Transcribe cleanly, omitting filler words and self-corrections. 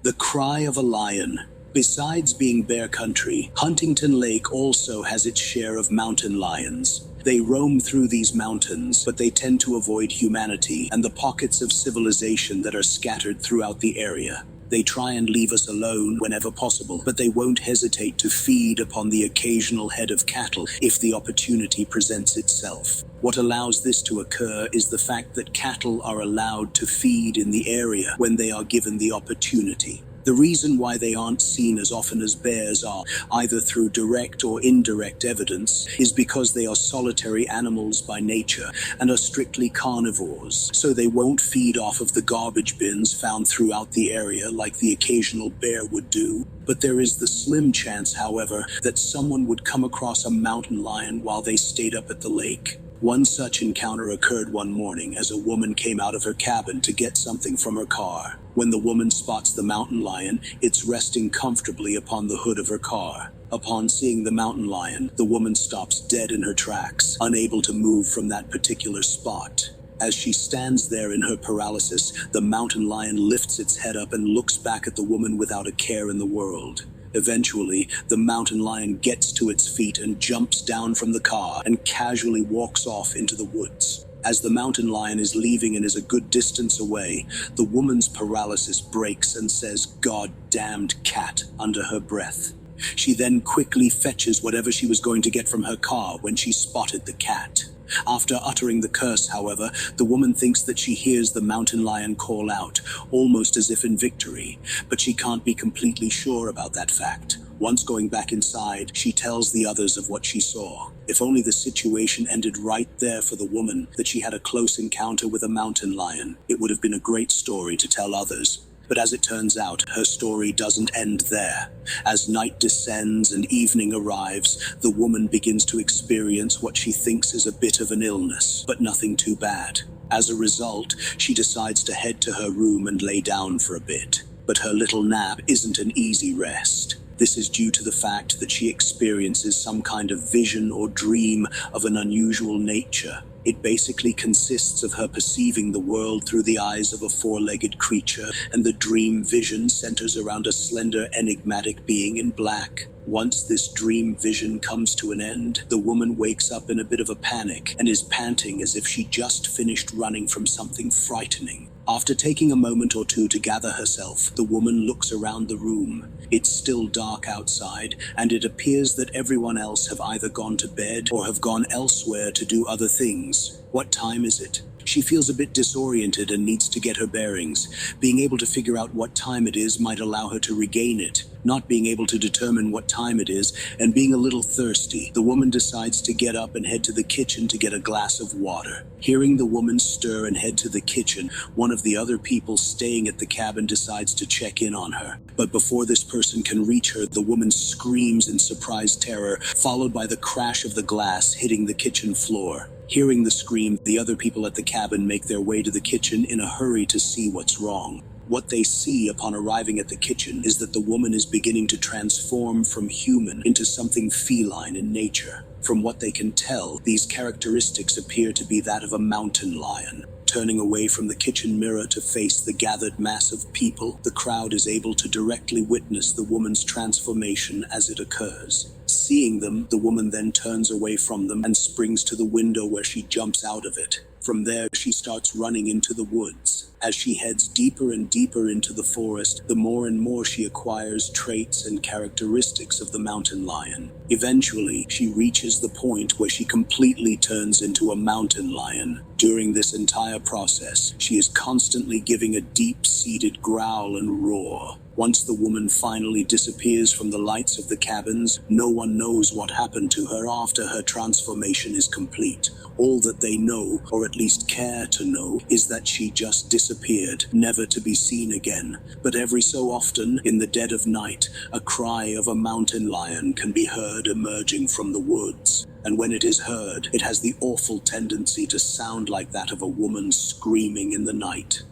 The cry of a lion. Besides being bear country, Huntington Lake also has its share of mountain lions. They roam through these mountains, but they tend to avoid humanity and the pockets of civilization that are scattered throughout the area. They try and leave us alone whenever possible, but they won't hesitate to feed upon the occasional head of cattle if the opportunity presents itself. What allows this to occur is the fact that cattle are allowed to feed in the area when they are given the opportunity. The reason why they aren't seen as often as bears are, either through direct or indirect evidence, is because they are solitary animals by nature and are strictly carnivores, so they won't feed off of the garbage bins found throughout the area like the occasional bear would do. But there is the slim chance, however, that someone would come across a mountain lion while they stayed up at the lake. One such encounter occurred one morning as a woman came out of her cabin to get something from her car. When the woman spots the mountain lion, it's resting comfortably upon the hood of her car. Upon seeing the mountain lion, the woman stops dead in her tracks, unable to move from that particular spot. As she stands there in her paralysis, the mountain lion lifts its head up and looks back at the woman without a care in the world. Eventually, the mountain lion gets to its feet and jumps down from the car and casually walks off into the woods. As the mountain lion is leaving and is a good distance away, the woman's paralysis breaks and says, "God-damned cat," under her breath. She then quickly fetches whatever she was going to get from her car when she spotted the cat. After uttering the curse, however, the woman thinks that she hears the mountain lion call out, almost as if in victory, but she can't be completely sure about that fact. Once going back inside, she tells the others of what she saw. If only the situation ended right there for the woman, that she had a close encounter with a mountain lion, it would have been a great story to tell others. But as it turns out, her story doesn't end there. As night descends and evening arrives, the woman begins to experience what she thinks is a bit of an illness, but nothing too bad. As a result, she decides to head to her room and lay down for a bit. But her little nap isn't an easy rest. This is due to the fact that she experiences some kind of vision or dream of an unusual nature. It basically consists of her perceiving the world through the eyes of a four-legged creature, and the dream vision centers around a slender, enigmatic being in black. Once this dream vision comes to an end, the woman wakes up in a bit of a panic and is panting as if she just finished running from something frightening. After taking a moment or two to gather herself, the woman looks around the room. It's still dark outside, and it appears that everyone else have either gone to bed or have gone elsewhere to do other things. What time is it? She feels a bit disoriented and needs to get her bearings. Being able to figure out what time it is might allow her to regain it. Not being able to determine what time it is, and being a little thirsty, the woman decides to get up and head to the kitchen to get a glass of water. Hearing the woman stir and head to the kitchen, one of the other people staying at the cabin decides to check in on her. But before this person can reach her, the woman screams in surprised terror, followed by the crash of the glass hitting the kitchen floor. Hearing the scream, the other people at the cabin make their way to the kitchen in a hurry to see what's wrong. What they see upon arriving at the kitchen is that the woman is beginning to transform from human into something feline in nature. From what they can tell, these characteristics appear to be that of a mountain lion. Turning away from the kitchen mirror to face the gathered mass of people, the crowd is able to directly witness the woman's transformation as it occurs. Seeing them, the woman then turns away from them and springs to the window where she jumps out of it. From there, she starts running into the woods. As she heads deeper and deeper into the forest, the more and more she acquires traits and characteristics of the mountain lion. Eventually, she reaches the point where she completely turns into a mountain lion. During this entire process, she is constantly giving a deep-seated growl and roar. Once the woman finally disappears from the lights of the cabins, no one knows what happened to her after her transformation is complete. All that they know, or at least care to know, is that she just disappeared, never to be seen again. But every so often, in the dead of night, a cry of a mountain lion can be heard emerging from the woods. And when it is heard, it has the awful tendency to sound like that of a woman screaming in the night.